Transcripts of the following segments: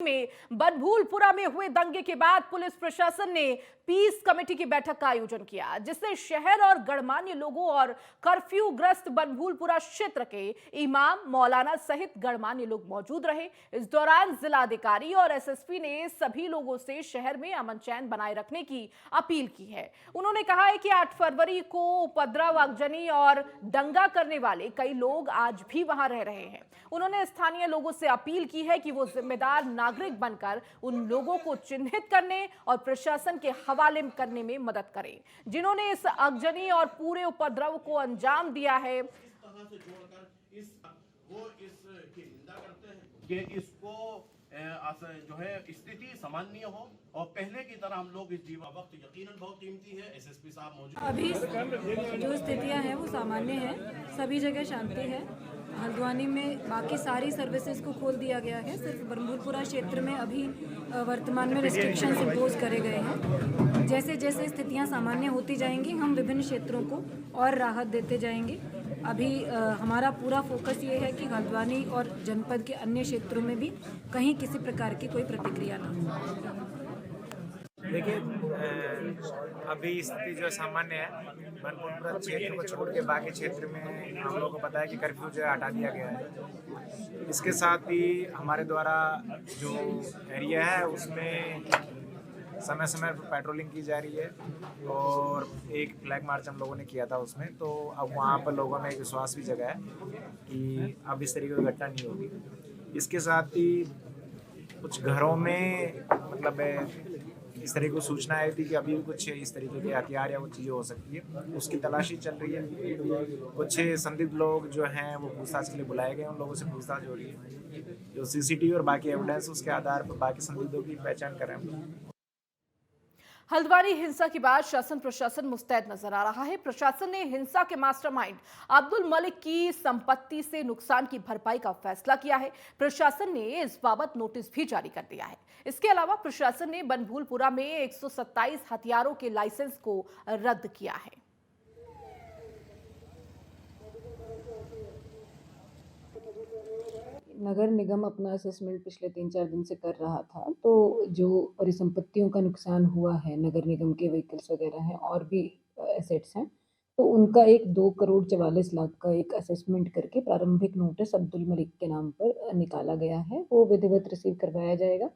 में बनभूलपुरा में हुए दंगे के बाद पुलिस प्रशासन ने पीस कमेटी की बैठक का आयोजन किया, जिससे शहर और गणमान्य लोगों और कर्फ्यू ग्रस्त बनभूलपुरा क्षेत्र के इमाम, मौलाना सहित गणमान्य लोग मौजूद रहे। इस दौरान जिलाधिकारी और एसएसपी ने सभी लोगों से शहर में अमन चैन बनाए रखने की अपील की है। उन्होंने कहा है कि 8 फरवरी को उपद्रव, आगजनी और दंगा करने वाले कई लोग आज भी वहां रह रहे हैं। उन्होंने स्थानीय लोगों से अपील की है कि वो जिम्मेदार नागरिक बनकर उन लोगों को चिन्हित करने और प्रशासन के हवाले करने में मदद करें, जिन्होंने इस आगजनी और पूरे उपद्रव को अंजाम दिया है। इसकी निंदा करते हैं कि इसको जो है स्थिति सामान्य हो और पहले की तरह हम लोग इस जीवन वक्त यकीनन बहुत कीमती है। एसएसपी साहब मौजूद। अभी जो स्थितियां हैं वो सामान्य है, सभी जगह शांति है। हल्द्वानी में बाकी सारी सर्विसेज को खोल दिया गया है। सिर्फ बनभूलपुरा क्षेत्र में अभी वर्तमान में रिस्ट्रिक्शंस इम्पोज करे गए हैं। जैसे जैसे स्थितियां सामान्य होती जाएंगी, हम विभिन्न क्षेत्रों को और राहत देते जाएंगे। अभी हमारा पूरा फोकस ये है कि हल्द्वानी और जनपद के अन्य क्षेत्रों में भी कहीं किसी प्रकार की कोई प्रतिक्रिया ना हो। देखिए, अभी स्थिति जो सामान्य है। बनभूलपुरा क्षेत्र को छोड़ के बाकी क्षेत्र में हम लोगों को पता है कि कर्फ्यू जो है हटा दिया गया है। इसके साथ ही हमारे द्वारा जो एरिया है उसमें समय समय पर पेट्रोलिंग की जा रही है और एक फ्लैग मार्च हम लोगों ने किया था उसमें। तो अब वहाँ पर लोगों में एक विश्वास भी जगा है कि अब इस तरीके की घटना नहीं होगी। इसके साथ ही कुछ घरों में मतलब इस तरीके की सूचना आई थी कि अभी भी कुछ इस तरीके के हथियार या वो चीज़ें हो सकती है, उसकी तलाशी चल रही है। कुछ संदिग्ध लोग जो हैं वो पूछताछ के लिए बुलाए गए, उन लोगों से पूछताछ हो रही है। जो सीसीटीवी और बाकी एविडेंस उसके आधार पर बाकी संदिग्धों की पहचान करें हम लोग। हल्द्वानी हिंसा के बाद शासन प्रशासन मुस्तैद नजर आ रहा है। प्रशासन ने हिंसा के मास्टरमाइंड अब्दुल मलिक की संपत्ति से नुकसान की भरपाई का फैसला किया है। प्रशासन ने इस बाबत नोटिस भी जारी कर दिया है। इसके अलावा प्रशासन ने बनभूलपुरा में 127 हथियारों के लाइसेंस को रद्द किया है। नगर निगम अपना असेसमेंट पिछले 3-4 दिन से कर रहा था, तो जो परिसंपत्तियों का नुकसान हुआ है, नगर निगम के व्हीकल्स वगैरह हैं और भी एसेट्स हैं, तो उनका एक 2 करोड़ 44 लाख का एक असेसमेंट करके प्रारंभिक नोटिस अब्दुल मलिक के नाम पर निकाला गया है। वो विधिवत रिसीव करवाया जाएगा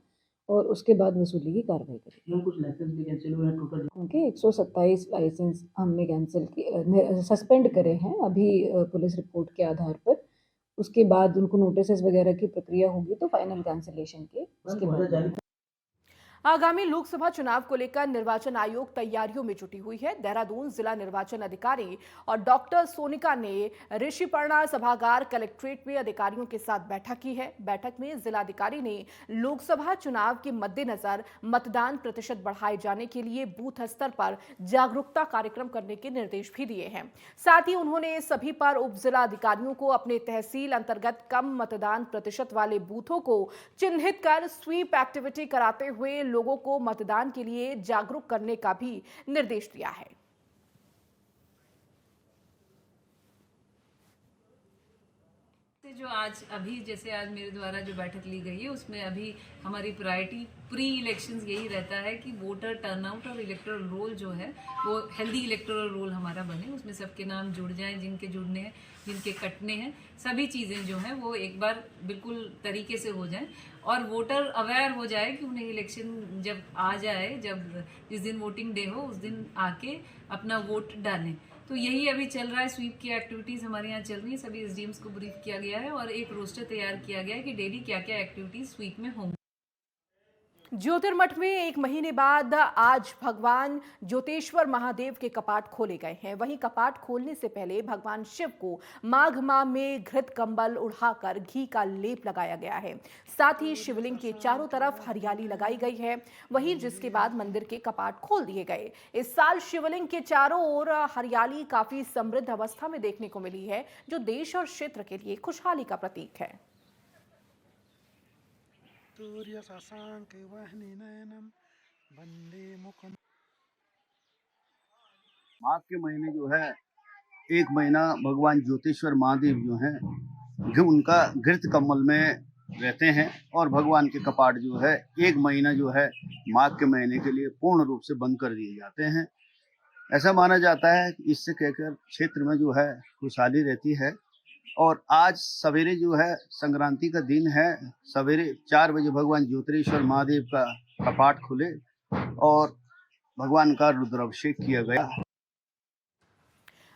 और उसके बाद वसूली की कार्रवाई करेंगे। कुछ लाइसेंस भी कैंसिल हुए हैं टोटल? उनके 127 लाइसेंस हमने कैंसिल किए, सस्पेंड करे हैं अभी पुलिस रिपोर्ट के आधार पर। उसके बाद उनको नोटिस वगैरह की प्रक्रिया होगी तो फाइनल कैंसिलेशन के उसके बाद। आगामी लोकसभा चुनाव को लेकर निर्वाचन आयोग तैयारियों में जुटी हुई है। देहरादून जिला निर्वाचन अधिकारी और डॉक्टर सोनिका ने ऋषिपर्णा सभागार कलेक्ट्रेट में अधिकारियों के साथ बैठक की है। बैठक में जिलाधिकारी ने लोकसभा चुनाव के मद्देनजर मतदान प्रतिशत बढ़ाए जाने के लिए बूथ स्तर पर जागरूकता कार्यक्रम करने के निर्देश भी दिए हैं। साथ ही उन्होंने सभी पर उप जिला अधिकारियों को अपने तहसील अंतर्गत कम मतदान प्रतिशत वाले बूथों को चिन्हित कर स्वीप एक्टिविटी कराते हुए लोगों को मतदान के लिए जागरूक करने का भी निर्देश दिया है। जो आज अभी जैसे आज मेरे द्वारा जो बैठक ली गई है उसमें अभी हमारी प्रायोरिटी प्री इलेक्शंस यही रहता है कि वोटर टर्नआउट और इलेक्टोरल रोल जो है वो हेल्दी इलेक्टोरल रोल हमारा बने, उसमें सबके नाम जुड़ जाएं, जिनके जुड़ने हैं, जिनके कटने हैं, सभी चीज़ें जो हैं वो एक बार बिल्कुल तरीके से हो जाएं और वोटर अवेयर हो जाए कि उन्हें इलेक्शन जब आ जाए, जब जिस दिन वोटिंग डे हो उस दिन आके अपना वोट डालें। तो यही अभी चल रहा है। स्वीप की एक्टिविटीज़ हमारे यहाँ चल रही है। सभी एसडीएम्स को ब्रीफ किया गया है और एक रोस्टर तैयार किया गया है कि डेली क्या क्या एक्टिविटीज़ स्वीप में होंगी। ज्योतिर्मठ में 1 महीने बाद आज भगवान ज्योतेश्वर महादेव के कपाट खोले गए हैं। वहीं कपाट खोलने से पहले भगवान शिव को माघ माह में घृत कंबल उढ़ाकर घी का लेप लगाया गया है। साथ ही शिवलिंग के चारों तरफ हरियाली लगाई गई है। वहीं जिसके बाद मंदिर के कपाट खोल दिए गए। इस साल शिवलिंग के चारों ओर हरियाली काफी समृद्ध अवस्था में देखने को मिली है, जो देश और क्षेत्र के लिए खुशहाली का प्रतीक है। माघ के महीने जो है 1 महीना भगवान ज्योतिश्वर महादेव जो हैं उनका घृत कमल में रहते हैं और भगवान के कपाट जो है 1 महीना जो है माघ के महीने के लिए पूर्ण रूप से बंद कर दिए जाते हैं। ऐसा माना जाता है कि इससे कहकर क्षेत्र में जो है खुशहाली रहती है। और आज सवेरे जो है संक्रांति का दिन है, सवेरे 4 बजे भगवान ज्योतिरेश्वर महादेव का कपाट खुले और भगवान का रुद्राभिषेक किया गया।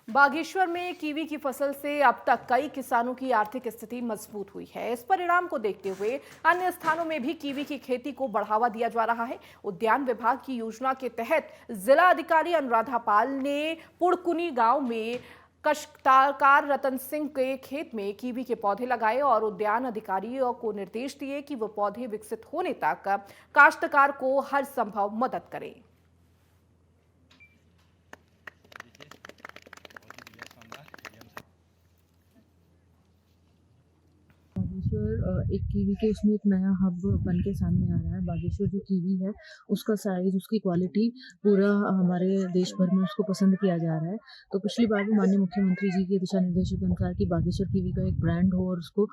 बागेश्वर में कीवी की फसल से अब तक कई किसानों की आर्थिक स्थिति मजबूत हुई है। इस परिणाम को देखते हुए अन्य स्थानों में भी कीवी की खेती को बढ़ावा दिया जा रहा है। उद्यान विभाग की योजना के तहत जिला अधिकारी अनुराधा पाल ने पुड़कुनी गांव में काश्तकार रतन सिंह के खेत में कीवी के पौधे लगाए और उद्यान अधिकारियों को निर्देश दिए कि वो पौधे विकसित होने तक काश्तकार को हर संभव मदद करें। बागेश्वर एक कीवी के उसमें एक नया हब बन के सामने आ रहा है। बागेश्वर जो कीवी है उसका साइज, उसकी क्वालिटी पूरा हमारे देश भर में उसको पसंद किया जा रहा है। तो पिछली बार भी माननीय मुख्यमंत्री जी के दिशा निर्देशों के अनुसार कि बागेश्वर कीवी का एक ब्रांड हो और उसको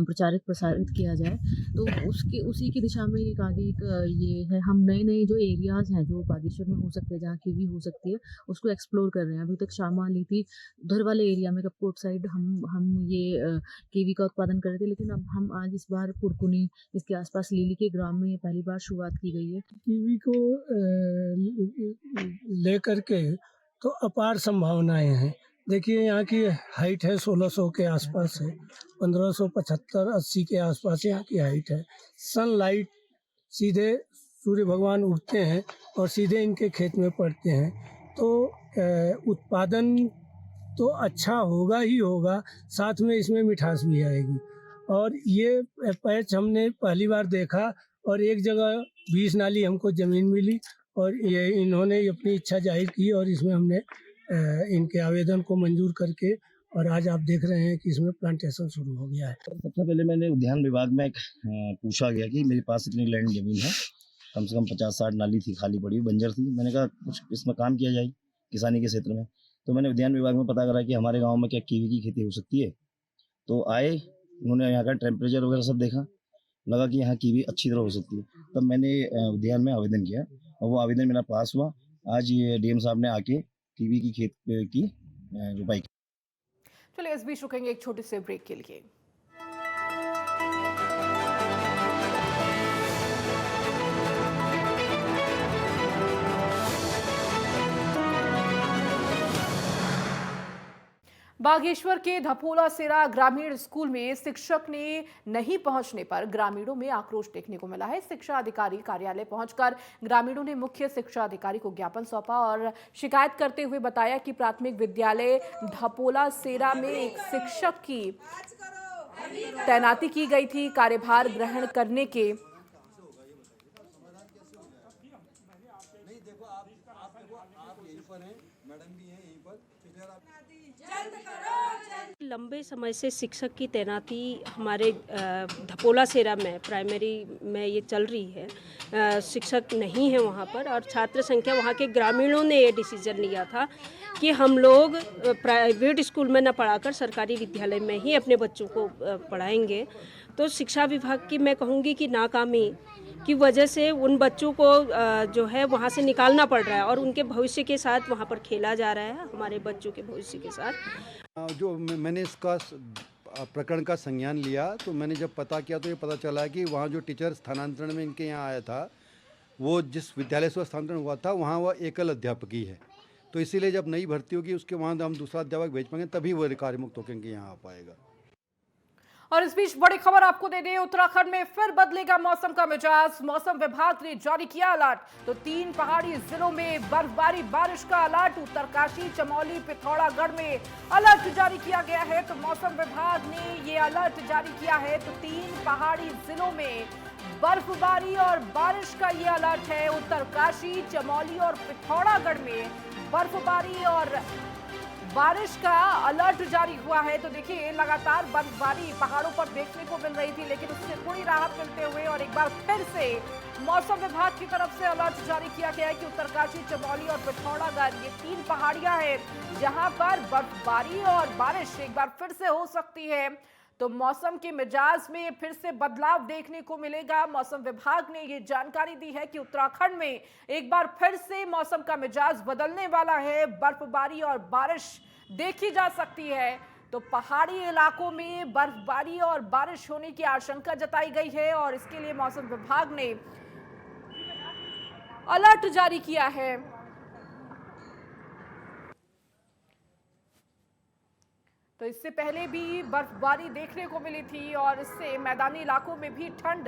प्रचारित प्रसारित किया जाए, तो उसी की दिशा में एक आगे एक ये है, हम नए जो एरियाज़ हैं जो बागेश्वर में हो सकते हैं, जहाँ कीवी हो सकती है, उसको एक्सप्लोर कर रहे हैं। अभी तक शामा, लीथी, उधर वाले एरिया में कपकोट साइड हम ये कीवी का उत्पादन कर रहे थे, लेकिन अब हम आज इस बार पुड़कुनी, इसके आसपास लीली के ग्राम में ये पहली बार शुरुआत की गई है। कीवी को लेकर के तो अपार संभावनाएं हैं। देखिए यहाँ की हाइट है 1600 के आसपास है, 1575-80 के आसपास यहाँ की हाइट है। सनलाइट सीधे सूर्य भगवान उगते हैं और सीधे इनके खेत में पड़ते हैं, तो उत्पादन तो अच्छा होगा ही होगा, साथ में इसमें मिठास भी आएगी। और ये पैच हमने पहली बार देखा और एक जगह 20 नाली हमको ज़मीन मिली और ये इन्होंने अपनी इच्छा जाहिर की और इसमें हमने इनके आवेदन को मंजूर करके और आज आप देख रहे हैं कि इसमें प्लांटेशन शुरू हो गया है। सबसे पहले मैंने उद्यान विभाग में पूछा गया कि मेरे पास इतनी लैंड ज़मीन है, कम से कम 50-60 नाली थी खाली पड़ी, बंजर थी। मैंने कहा कुछ इसमें काम किया जाए किसानी के क्षेत्र में। तो मैंने उद्यान विभाग में पता करा कि हमारे गाँव में क्या कीवी की खेती हो सकती है। तो आए, उन्होंने यहाँ का टेम्परेचर वगैरह सब देखा, लगा कि यहाँ कीवी अच्छी तरह हो सकती है। तब मैंने उद्यान में आवेदन किया और वो आवेदन मेरा पास हुआ। आज ये डीएम साहब ने आके कीवी की खेत की रोपाई। चलिए इस बीच रुकेंगे एक छोटे से ब्रेक के लिए। बागेश्वर के धपोला सेरा ग्रामीण स्कूल में शिक्षक ने नहीं पहुंचने पर ग्रामीणों में आक्रोश देखने को मिला है। शिक्षा अधिकारी कार्यालय पहुंचकर ग्रामीणों ने मुख्य शिक्षा अधिकारी को ज्ञापन सौंपा और शिकायत करते हुए बताया कि प्राथमिक विद्यालय धपोला सेरा में एक शिक्षक की तैनाती की गई थी। कार्यभार ग्रहण करने के लंबे समय से शिक्षक की तैनाती हमारे धपोला सेरा में प्राइमरी में ये चल रही है। शिक्षक नहीं है वहाँ पर और छात्र संख्या, वहाँ के ग्रामीणों ने ये डिसीजन लिया था कि हम लोग प्राइवेट स्कूल में न पढ़ाकर सरकारी विद्यालय में ही अपने बच्चों को पढ़ाएंगे। तो शिक्षा विभाग की मैं कहूँगी कि नाकामी की वजह से उन बच्चों को जो है वहाँ से निकालना पड़ रहा है और उनके भविष्य के साथ वहाँ पर खेला जा रहा है, हमारे बच्चों के भविष्य के साथ। जो मैंने इसका प्रकरण का संज्ञान लिया तो मैंने जब पता किया तो ये पता चला कि वहाँ जो टीचर स्थानांतरण में इनके यहाँ आया था, वो जिस विद्यालय से स्थानांतरण हुआ था वहाँ वह एकल अध्यापक ही है। तो इसीलिए जब नई भर्ती होगी उसके वहाँ हम दूसरा अध्यापक भेज पाएंगे, तभी वो कार्यमुक्त होकर यहाँ आ पाएगा। और इस बीच बड़ी खबर आपको दे दें, उत्तराखंड में फिर बदलेगा मौसम का मिजाज। मौसम विभाग ने जारी किया अलर्ट। तो 3 पहाड़ी जिलों में बर्फबारी बारिश का अलर्ट। उत्तरकाशी, चमोली, पिथौरागढ़ में अलर्ट जारी किया गया है। तो मौसम विभाग ने ये अलर्ट जारी किया है। तो 3 पहाड़ी जिलों में बर्फबारी और बारिश का ये अलर्ट है। उत्तरकाशी, चमोली और पिथौरागढ़ में बर्फबारी और बारिश का अलर्ट जारी हुआ है। तो देखिए लगातार बर्फबारी पहाड़ों पर देखने को मिल रही थी, लेकिन उससे थोड़ी राहत मिलते हुए और एक बार फिर से मौसम विभाग की तरफ से अलर्ट जारी किया गया है कि उत्तरकाशी, चमोली और पिथौरागढ़ ये 3 पहाड़ियां हैं जहां पर बर्फबारी और बारिश एक बार फिर से हो सकती है। तो मौसम के मिजाज में फिर से बदलाव देखने को मिलेगा। मौसम विभाग ने ये जानकारी दी है कि उत्तराखंड में एक बार फिर से मौसम का मिजाज बदलने वाला है। बर्फबारी और बारिश देखी जा सकती है। तो पहाड़ी इलाकों में बर्फबारी और बारिश होने की आशंका जताई गई है और इसके लिए मौसम विभाग ने अलर्ट जारी किया है। तो इससे पहले भी बर्फबारी देखने को मिली थी और इससे मैदानी इलाकों में भी ठंड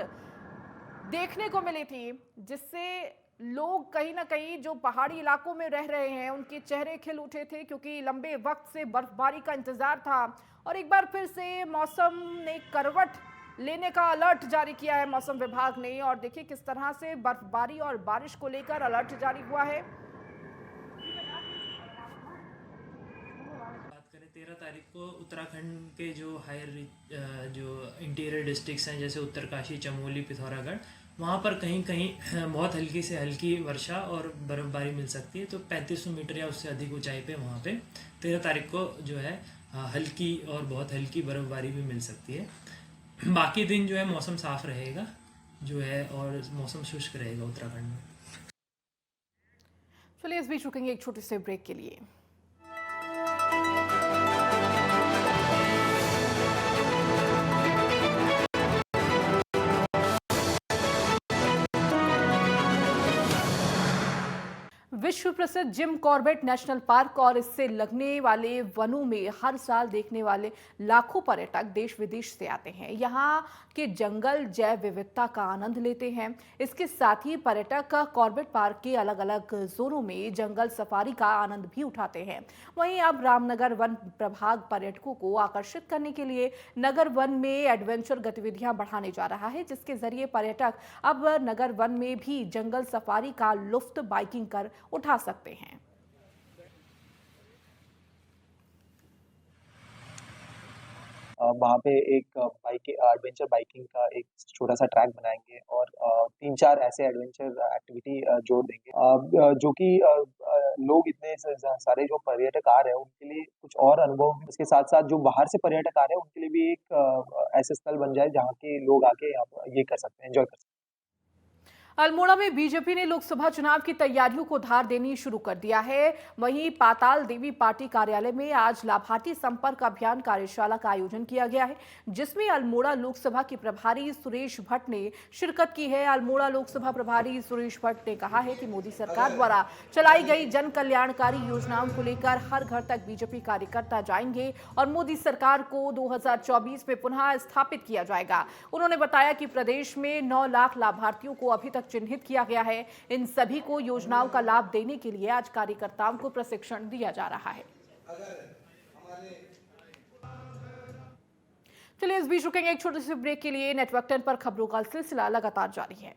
देखने को मिली थी, जिससे लोग कहीं ना कहीं जो पहाड़ी इलाकों में रह रहे हैं उनके चेहरे खिल उठे थे, क्योंकि लंबे वक्त से बर्फबारी का इंतजार था। और एक बार फिर से मौसम ने करवट लेने का अलर्ट जारी किया है मौसम विभाग ने। और देखिए किस तरह से बर्फबारी और बारिश को लेकर अलर्ट जारी हुआ है। 13 तारीख को उत्तराखंड के जो जो इंटीरियर डिस्ट्रिक्ट्स हैं जैसे उत्तरकाशी, चमोली, पिथौरागढ़, वहाँ पर कहीं कहीं बहुत हल्की से हल्की वर्षा और बर्फ़बारी मिल सकती है। तो 3500 मीटर या उससे अधिक ऊंचाई पे वहाँ पे 13 तारीख को जो है हल्की और बहुत हल्की बर्फ़बारी भी मिल सकती है। बाकी दिन जो है मौसम साफ़ रहेगा जो है और मौसम शुष्क रहेगा उत्तराखंड में। चलिए इस बीच रुकेंगे एक छोटे से ब्रेक के लिए। विश्व प्रसिद्ध जिम कॉर्बेट नेशनल पार्क और इससे लगने वाले वनों में हर साल देखने वाले लाखों पर्यटक देश विदेश से आते हैं। यहाँ के जंगल जैव विविधता का आनंद लेते हैं। इसके साथ ही पर्यटक कॉर्बेट पार्क के अलग अलग जोनों में जंगल सफारी का आनंद भी उठाते हैं। वहीं अब रामनगर वन प्रभाग पर्यटकों को आकर्षित करने के लिए नगर वन में एडवेंचर गतिविधियां बढ़ाने जा रहा है, जिसके जरिए पर्यटक अब नगर वन में भी जंगल सफारी का लुत्फ बाइकिंग कर उठा सकते हैं। वहाँ पे एक एडवेंचर बाइकिंग का एक छोटा सा ट्रैक बनाएंगे और 3-4 ऐसे एडवेंचर एक्टिविटी जोड़ देंगे जो कि लोग इतने सारे जो पर्यटक आ रहे हैं उनके लिए कुछ और अनुभव, इसके साथ साथ जो बाहर से पर्यटक आ रहे हैं उनके लिए भी एक ऐसे स्थल बन जाए जहाँ के लोग आके यहाँ पर ये कर सकते हैं, एंजॉय कर सकते हैं। अल्मोड़ा में बीजेपी ने लोकसभा चुनाव की तैयारियों को धार देनी शुरू कर दिया है। वहीं पाताल देवी पार्टी कार्यालय में आज लाभार्थी संपर्क अभियान कार्यशाला का आयोजन किया गया है, जिसमें अल्मोड़ा लोकसभा के प्रभारी सुरेश भट्ट ने शिरकत की है। अल्मोड़ा लोकसभा प्रभारी सुरेश भट्ट ने कहा है कि मोदी सरकार द्वारा चलाई गई जन कल्याणकारी योजनाओं को लेकर हर घर तक बीजेपी कार्यकर्ता जाएंगे और मोदी सरकार को 2024 में पुनः स्थापित किया जाएगा। उन्होंने बताया कि प्रदेश में 9 लाख लाभार्थियों को अभी तक चिन्हित किया गया है। इन सभी को योजनाओं का लाभ देने के लिए आज कार्यकर्ताओं को प्रशिक्षण दिया जा रहा है। चलिए इस बीच रुकेंगे एक छोटे से ब्रेक के लिए। नेटवर्क 10 पर खबरों का सिलसिला लगातार जारी है।